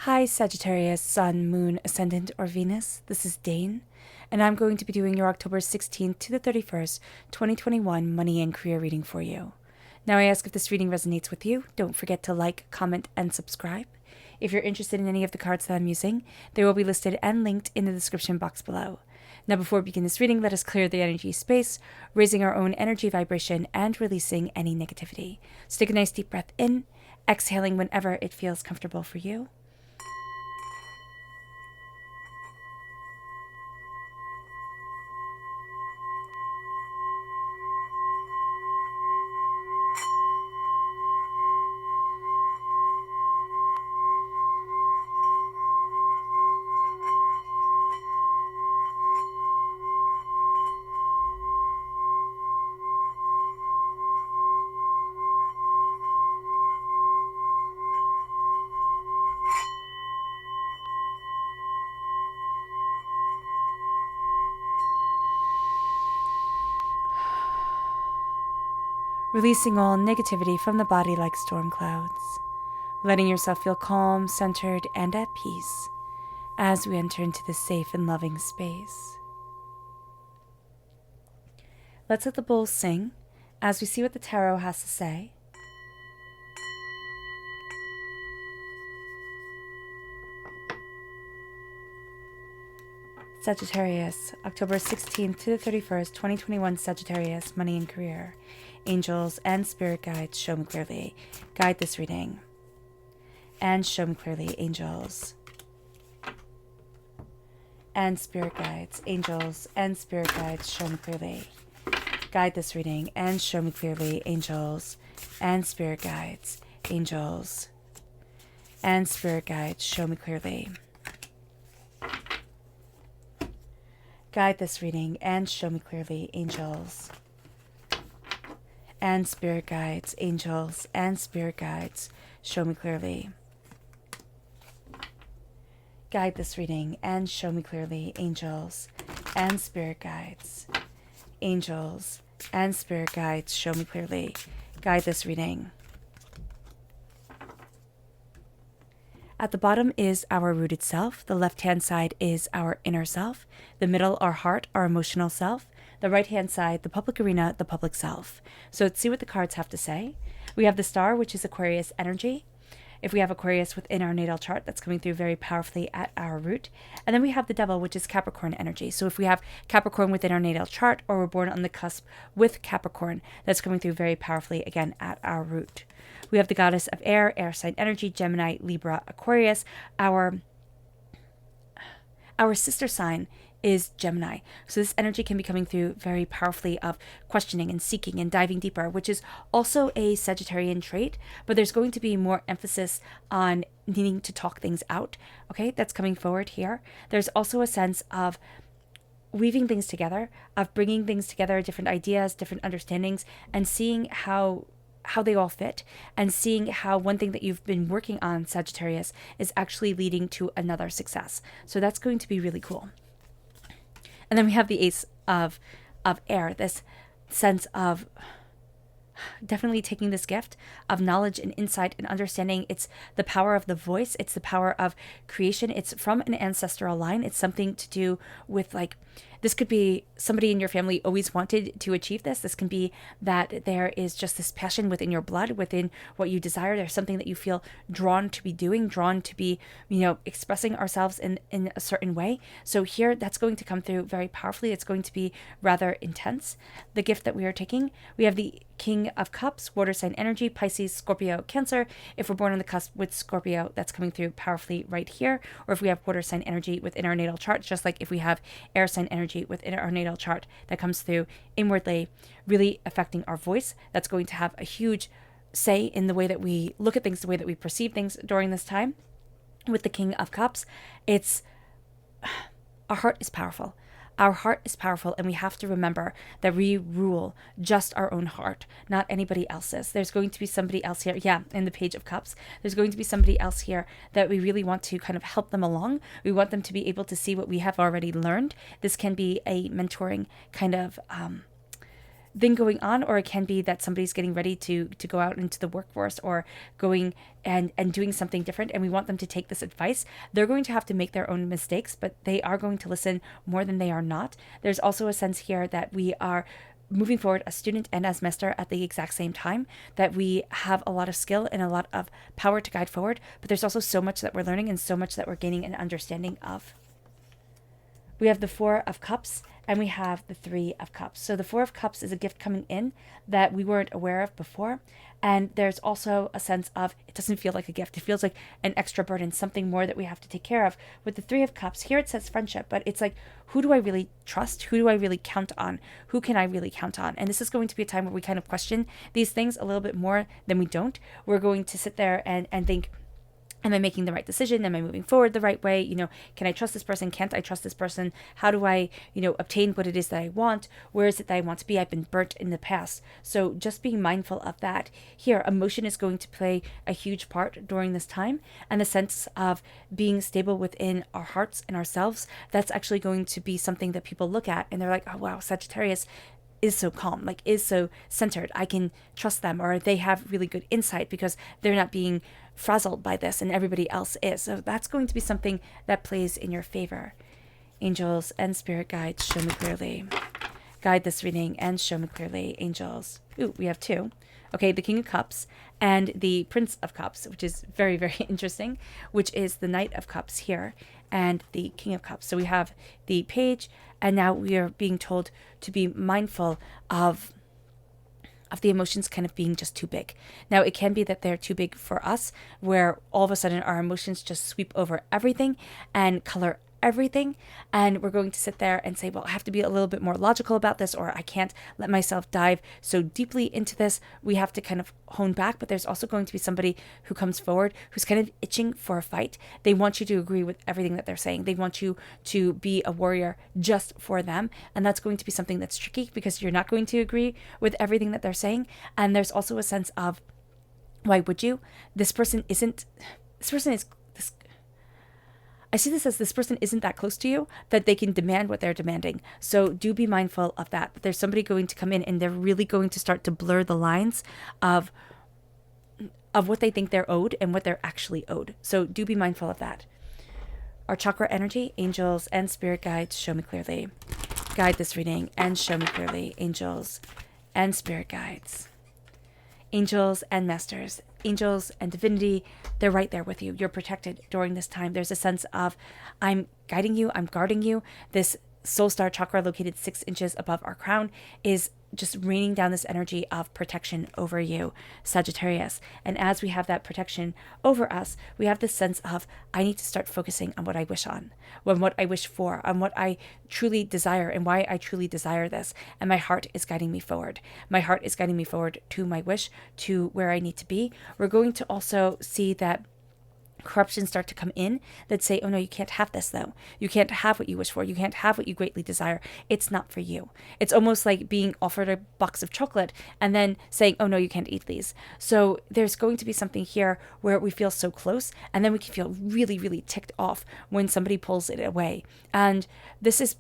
Hi Sagittarius, Sun, Moon, Ascendant, or Venus. This is Dane, and I'm going to be doing your October 16th to the 31st, 2021 money and career reading for you. Now I ask if this reading resonates with you. Don't forget to like, comment, and subscribe. If you're interested in any of the cards that I'm using, they will be listed and linked in the description box below. Now before we begin this reading, let us clear the energy space, raising our own energy vibration and releasing any negativity. So take a nice deep breath in, exhaling whenever it feels comfortable for you. Releasing all negativity from the body like storm clouds, letting yourself feel calm, centered, and at peace as we enter into this safe and loving space. Let's let the bowls sing as we see what the tarot has to say. Sagittarius, October 16th to the 31st, 2021 Sagittarius, money and career. Angels and spirit guides, show me clearly. Guide this reading. And show me clearly, angels. And spirit guides, angels and spirit guides, show me clearly. Guide this reading and show me clearly, angels and spirit guides, angels and spirit guides, show me clearly. Guide this reading and show me clearly, angels and spirit guides, angels and spirit guides, show me clearly. Guide this reading and show me clearly, angels and spirit guides, angels and spirit guides, show me clearly. Guide this reading. At the bottom is our rooted self. The left-hand side is our inner self. The middle, our heart, our emotional self. The right-hand side, the public arena, the public self. So let's see what the cards have to say. We have the star, which is Aquarius energy. If we have Aquarius within our natal chart, that's coming through very powerfully at our root. And then we have the devil, which is Capricorn energy. So if we have Capricorn within our natal chart, or we're born on the cusp with Capricorn, that's coming through very powerfully, again, at our root. We have the goddess of air, air sign energy, Gemini, Libra, Aquarius. Our sister sign is Gemini. So this energy can be coming through very powerfully of questioning and seeking and diving deeper, which is also a Sagittarian trait, but there's going to be more emphasis on needing to talk things out. Okay, that's coming forward here. There's also a sense of weaving things together, of bringing things together, different ideas, different understandings, and seeing how they all fit, and seeing how one thing that you've been working on, Sagittarius, is actually leading to another success. So that's going to be really cool. And then we have the ace of air, this sense of definitely taking this gift of knowledge and insight and understanding. It's the power of the voice. It's the power of creation. It's from an ancestral line. It's something to do with, like, this could be somebody in your family always wanted to achieve this. This can be that there is just this passion within your blood, within what you desire. There's something that you feel drawn to be doing, drawn to be, expressing ourselves in a certain way. So here, that's going to come through very powerfully. It's going to be rather intense. The gift that we are taking, we have the King of Cups, water sign energy, Pisces, Scorpio, Cancer. If we're born on the cusp with Scorpio, that's coming through powerfully right here. Or if we have water sign energy within our natal chart, just like if we have air sign energy within our natal chart, that comes through inwardly, really affecting our voice. That's going to have a huge say in the way that we look at things, the way that we perceive things during this time. With the King of Cups, it's our heart is powerful. Our heart is powerful, and we have to remember that we rule just our own heart, not anybody else's. There's going to be somebody else here. Yeah, in the Page of Cups, there's going to be somebody else here that we really want to kind of help them along. We want them to be able to see what we have already learned. This can be a mentoring kind of thing going on, or it can be that somebody's getting ready to go out into the workforce or going and doing something different, and we want them to take this advice. They're going to have to make their own mistakes, but they are going to listen more than they are not. There's also a sense here that we are moving forward as student and as master at the exact same time, that we have a lot of skill and a lot of power to guide forward, but there's also so much that we're learning and so much that we're gaining an understanding of. We have the Four of Cups and we have the Three of Cups. So the Four of Cups is a gift coming in that we weren't aware of before. And there's also a sense of, it doesn't feel like a gift. It feels like an extra burden, something more that we have to take care of. With the Three of Cups, here it says friendship, but it's like, who do I really trust? Who do I really count on? Who can I really count on? And this is going to be a time where we kind of question these things a little bit more than we don't. We're going to sit there and think, am I making the right decision? Am I moving forward the right way? Can I trust this person? Can't I trust this person? How do I, obtain what it is that I want? Where is it that I want to be? I've been burnt in the past. So just being mindful of that. Here, emotion is going to play a huge part during this time, and the sense of being stable within our hearts and ourselves. That's actually going to be something that people look at and they're like, oh, wow, Sagittarius is so calm, is so centered. I can trust them, or they have really good insight because they're not being frazzled by this and everybody else is. So that's going to be something that plays in your favor. Angels and spirit guides, show me clearly. Guide this reading and show me clearly, angels. Ooh, we have two. Okay, the King of Cups and the Prince of Cups, which is very, very interesting, which is the Knight of Cups here and the King of Cups. So we have the Page, and now we are being told to be mindful of the emotions kind of being just too big. Now, it can be that they're too big for us, where all of a sudden our emotions just sweep over everything and color everything, and we're going to sit there and say, well, I have to be a little bit more logical about this, or I can't let myself dive so deeply into this. We have to kind of hone back, but there's also going to be somebody who comes forward who's kind of itching for a fight. They want you to agree with everything that they're saying. They want you to be a warrior just for them, and that's going to be something that's tricky because you're not going to agree with everything that they're saying. And there's also a sense of, why would you? I see this as this person isn't that close to you that they can demand what they're demanding. So do be mindful of that. There's somebody going to come in and they're really going to start to blur the lines of what they think they're owed and what they're actually owed. So do be mindful of that. Our chakra energy, angels and spirit guides, show me clearly. Guide this reading and show me clearly, angels and spirit guides. Angels and masters, angels and divinity, they're right there with you. You're protected during this time. There's a sense of, I'm guiding you, I'm guarding you. This soul star chakra located 6 inches above our crown is just raining down this energy of protection over you, Sagittarius. And as we have that protection over us, we have this sense of, I need to start focusing on what I wish on what I wish for, on what I truly desire and why I truly desire this. And my heart is guiding me forward. My heart is guiding me forward to my wish, to where I need to be. We're going to also see that corruption start to come in that say, oh no, you can't have this though. You can't have what you wish for. You can't have what you greatly desire. It's not for you. It's almost like being offered a box of chocolate and then saying, oh no, you can't eat these. So there's going to be something here where we feel so close, and then we can feel really, really ticked off when somebody pulls it away. And this is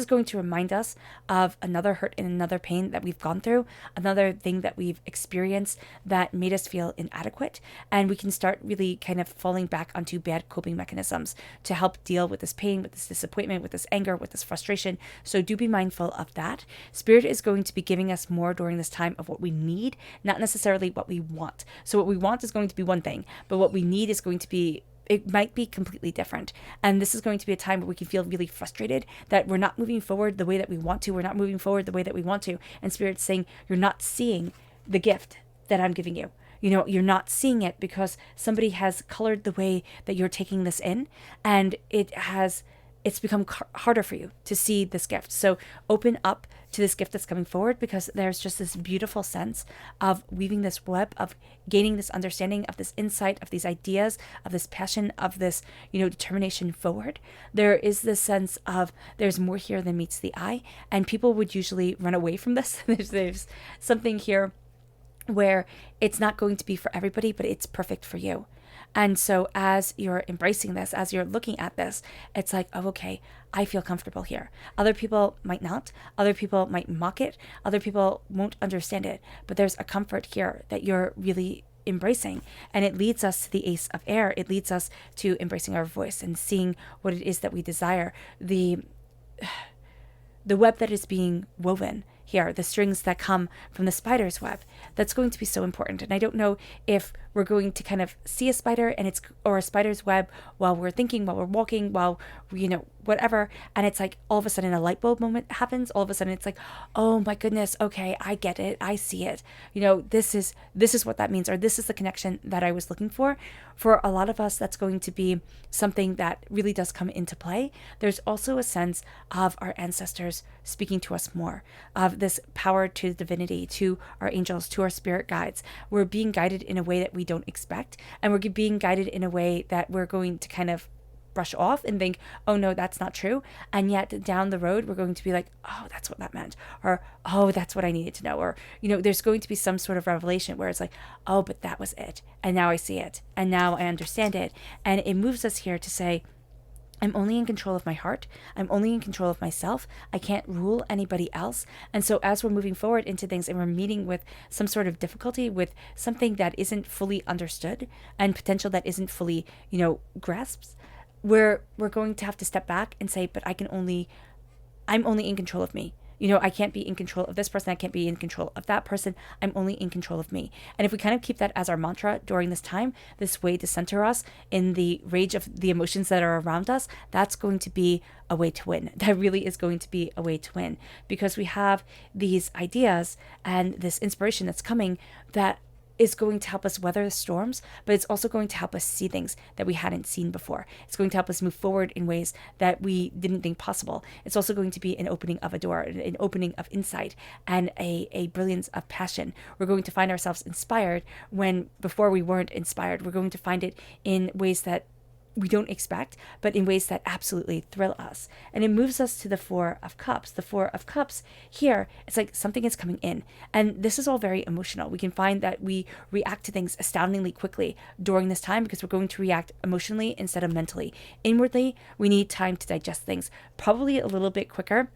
going to remind us of another hurt and another pain that we've gone through, another thing that we've experienced that made us feel inadequate. And we can start really kind of falling back onto bad coping mechanisms to help deal with this pain, with this disappointment, with this anger, with this frustration. So do be mindful of that. Spirit is going to be giving us more during this time of what we need, not necessarily what we want. So what we want is going to be one thing, but what we need is going to be, it might be completely different. And this is going to be a time where we can feel really frustrated that we're not moving forward the way that we want to. We're not moving forward the way that we want to. And Spirit's saying, you're not seeing the gift that I'm giving you. You're not seeing it because somebody has colored the way that you're taking this in, and it's become harder for you to see this gift. So open up to this gift that's coming forward, because there's just this beautiful sense of weaving this web, of gaining this understanding, of this insight, of these ideas, of this passion, of this, determination forward. There is this sense of there's more here than meets the eye, and people would usually run away from this. There's something here where it's not going to be for everybody, but it's perfect for you. And so as you're embracing this, as you're looking at this, it's like, oh, okay, I feel comfortable here. Other people might not. Other people might mock it. Other people won't understand it. But there's a comfort here that you're really embracing. And it leads us to the Ace of Air. It leads us to embracing our voice and seeing what it is that we desire. The web that is being woven here, the strings that come from the spider's web, that's going to be so important. And I don't know if we're going to kind of see a spider or a spider's web while we're thinking, while we're walking, while, whatever. And it's like all of a sudden a light bulb moment happens. All of a sudden it's like, oh my goodness, okay, I get it. I see it. This is what that means, or this is the connection that I was looking for. For a lot of us, that's going to be something that really does come into play. There's also a sense of our ancestors speaking to us more, of this power to divinity, to our angels, to our spirit guides. We're being guided in a way that we don't expect, and we're being guided in a way that we're going to kind of brush off and think, oh no, that's not true. And yet down the road, we're going to be like, oh, that's what that meant. Or, oh, that's what I needed to know. Or, there's going to be some sort of revelation where it's like, oh, but that was it. And now I see it. And now I understand it. And it moves us here to say, I'm only in control of my heart. I'm only in control of myself. I can't rule anybody else. And so as we're moving forward into things and we're meeting with some sort of difficulty, with something that isn't fully understood and potential that isn't fully, grasped, we're going to have to step back and say, but I'm only in control of me. I can't be in control of this person. I can't be in control of that person. I'm only in control of me. And if we kind of keep that as our mantra during this time, this way to center us in the rage of the emotions that are around us, that's going to be a way to win. That really is going to be a way to win, because we have these ideas and this inspiration that's coming that is going to help us weather the storms, but it's also going to help us see things that we hadn't seen before. It's going to help us move forward in ways that we didn't think possible. It's also going to be an opening of a door, an opening of insight, and a brilliance of passion. We're going to find ourselves inspired when before we weren't inspired. We're going to find it in ways that we don't expect, but in ways that absolutely thrill us. And it moves us to the Four of Cups. The Four of Cups here, it's like something is coming in. And this is all very emotional. We can find that we react to things astoundingly quickly during this time because we're going to react emotionally instead of mentally. Inwardly, we need time to digest things, probably a little bit quicker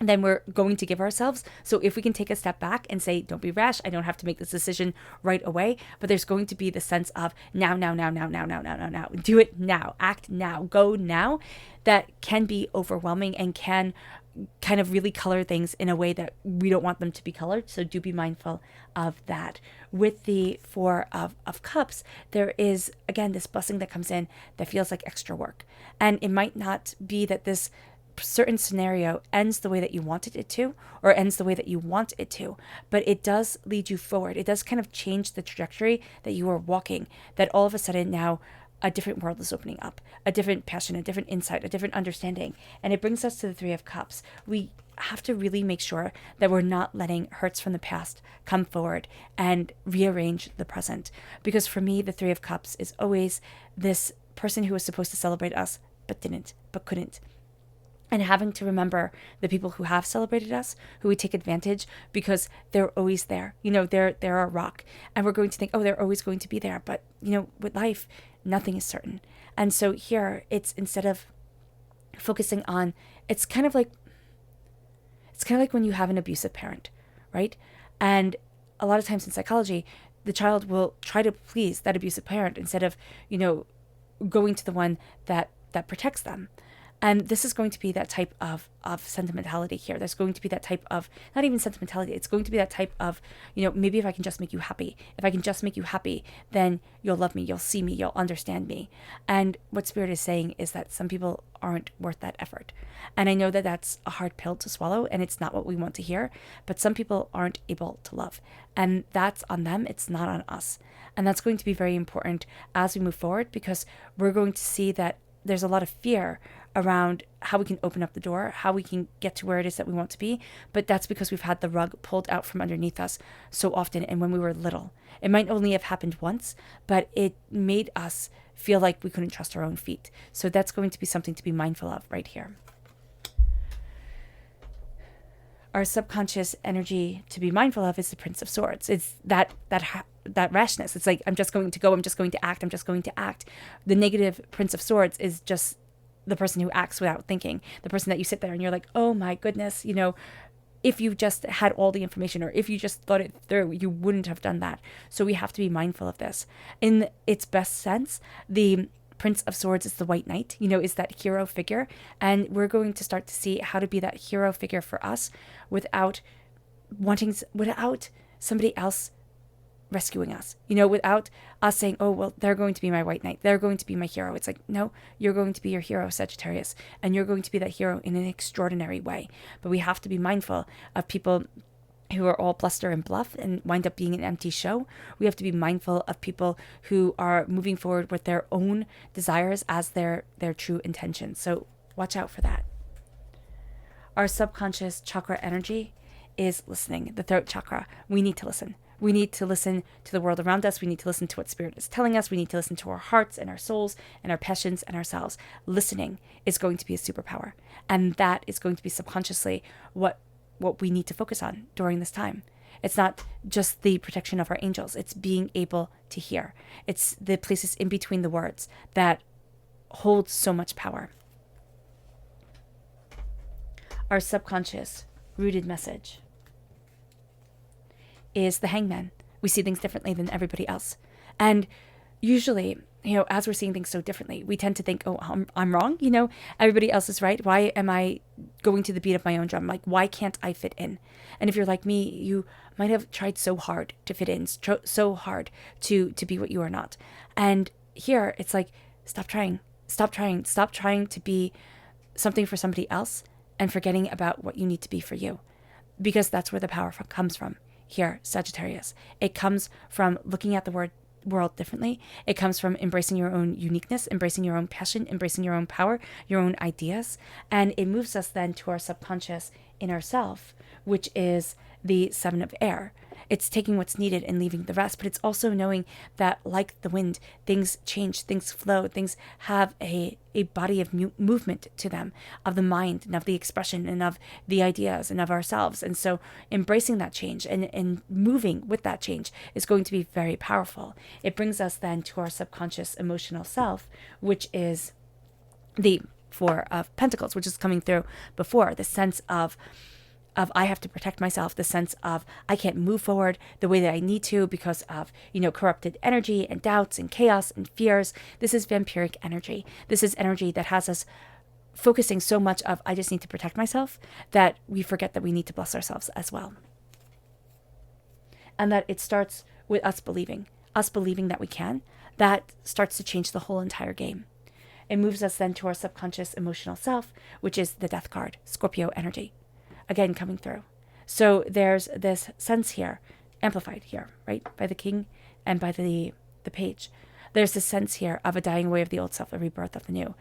than we're going to give ourselves. So if we can take a step back and say, don't be rash, I don't have to make this decision right away, but there's going to be the sense of now, do it now, act now, go now, that can be overwhelming and can kind of really color things in a way that we don't want them to be colored. So do be mindful of that. With the Four of Cups, there is, again, this blessing that comes in that feels like extra work. And it might not be that this certain scenario ends the way that you wanted it to, or ends the way that you want it to, but it does lead you forward. It does kind of change the trajectory that you are walking, that all of a sudden now a different world is opening up, a different passion, a different insight, a different understanding. And it brings us to the Three of Cups. We have to really make sure that we're not letting hurts from the past come forward and rearrange the present. Because for me, the Three of Cups is always this person who was supposed to celebrate us, but didn't, but couldn't. And having to remember the people who have celebrated us, who we take advantage because they're always there. They're our rock. And we're going to think, oh, they're always going to be there. But, with life, nothing is certain. And so here, it's instead of focusing on, it's kind of like when you have an abusive parent, right? And a lot of times in psychology, the child will try to please that abusive parent instead of, going to the one that protects them. And this is going to be that type of sentimentality here. There's going to be that type of, not even sentimentality, it's going to be that type of, maybe if I can just make you happy. If I can just make you happy, then you'll love me, you'll see me, you'll understand me. And what Spirit is saying is that some people aren't worth that effort. And I know that that's a hard pill to swallow, and it's not what we want to hear, but some people aren't able to love. And that's on them, it's not on us. And that's going to be very important as we move forward, because we're going to see that there's a lot of fear around how we can open up the door, how we can get to where it is that we want to be. But that's because we've had the rug pulled out from underneath us so often. And when we were little, it might only have happened once, but it made us feel like we couldn't trust our own feet. So that's going to be something to be mindful of right here. Our subconscious energy to be mindful of is the Prince of Swords. It's that rashness. It's like, I'm just going to go, I'm just going to act, I'm just going to act. The negative Prince of Swords is just the person who acts without thinking, the person that you sit there and you're like, oh my goodness, if you just had all the information, or if you just thought it through, you wouldn't have done that. So we have to be mindful of this. In its best sense, the Prince of Swords is the White Knight, is that hero figure. And we're going to start to see how to be that hero figure for us without somebody else rescuing us, without us saying, oh, well, they're going to be my White Knight, they're going to be my hero. It's like, no, you're going to be your hero, Sagittarius, and you're going to be that hero in an extraordinary way. But we have to be mindful of people who are all bluster and bluff and wind up being an empty show. We have to be mindful of people who are moving forward with their own desires as their true intentions. So watch out for that. Our subconscious chakra energy is listening, the throat chakra. We need to listen. We need to listen to the world around us. We need to listen to what Spirit is telling us. We need to listen to our hearts and our souls and our passions and ourselves. Listening is going to be a superpower. And that is going to be subconsciously what we need to focus on during this time. It's not just the protection of our angels. It's being able to hear. It's the places in between the words that hold so much power. Our subconscious rooted message is the Hangman. We see things differently than everybody else. And usually, as we're seeing things so differently, we tend to think, oh, I'm wrong. Everybody else is right. Why am I going to the beat of my own drum? Like, why can't I fit in? And if you're like me, you might have tried so hard to fit in, so hard to be what you are not. And here it's like, stop trying to be something for somebody else and forgetting about what you need to be for you, because that's where the power comes from. Here, Sagittarius. It comes from looking at the world differently. It comes from embracing your own uniqueness, embracing your own passion, embracing your own power, your own ideas. And it moves us then to our subconscious inner self, which is the Seven of Air. It's taking what's needed and leaving the rest, but it's also knowing that, like the wind, things change, things flow, things have a body of movement to them, of the mind and of the expression and of the ideas and of ourselves. And so embracing that change and moving with that change is going to be very powerful. It brings us then to our subconscious emotional self, which is the Four of Pentacles, which is coming through before, the sense of I have to protect myself, the sense of I can't move forward the way that I need to because of, corrupted energy and doubts and chaos and fears. This is vampiric energy. This is energy that has us focusing so much of I just need to protect myself that we forget that we need to bless ourselves as well. And that it starts with us believing that we can. That starts to change the whole entire game. It moves us then to our subconscious emotional self, which is the Death card, Scorpio energy. Again, coming through. So there's this sense here, amplified here, right? By the king and by the page. There's this sense here of a dying away of the old self, a rebirth of the new.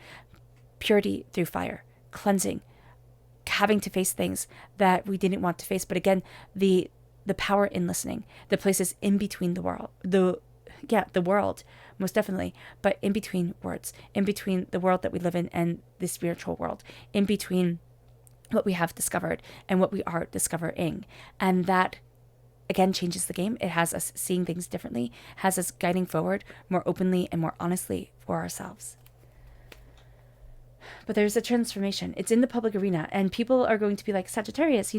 Purity through fire, cleansing, having to face things that we didn't want to face. But again, the power in listening, the places in between the world, the world, most definitely, but in between words, in between the world that we live in and the spiritual world, in between what we have discovered and what we are discovering. And that, again, changes the game. It has us seeing things differently, has us guiding forward more openly and more honestly for ourselves. But there's a transformation. It's in the public arena, and people are going to be like, Sagittarius,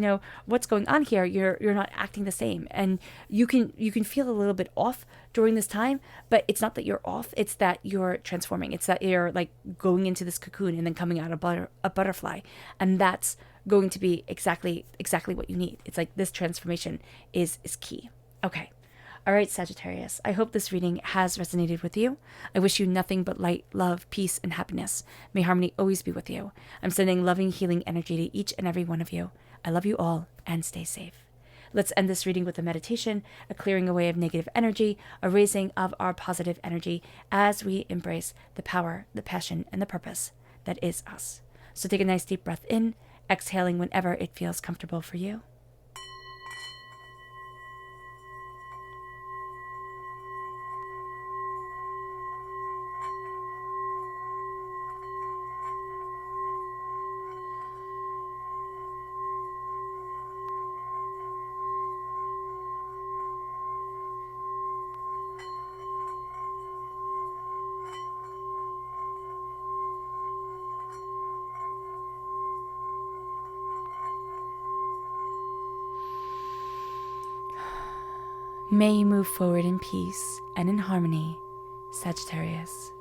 what's going on here? You're not acting the same. And you can feel a little bit off during this time, but it's not that you're off. It's that you're transforming. It's that you're like going into this cocoon and then coming out a butterfly. And that's going to be exactly what you need. It's like this transformation is key. Okay. All right, Sagittarius, I hope this reading has resonated with you. I wish you nothing but light, love, peace, and happiness. May harmony always be with you. I'm sending loving, healing energy to each and every one of you. I love you all, and stay safe. Let's end this reading with a meditation, a clearing away of negative energy, a raising of our positive energy as we embrace the power, the passion, and the purpose that is us. So take a nice deep breath in, exhaling whenever it feels comfortable for you. May you move forward in peace and in harmony, Sagittarius.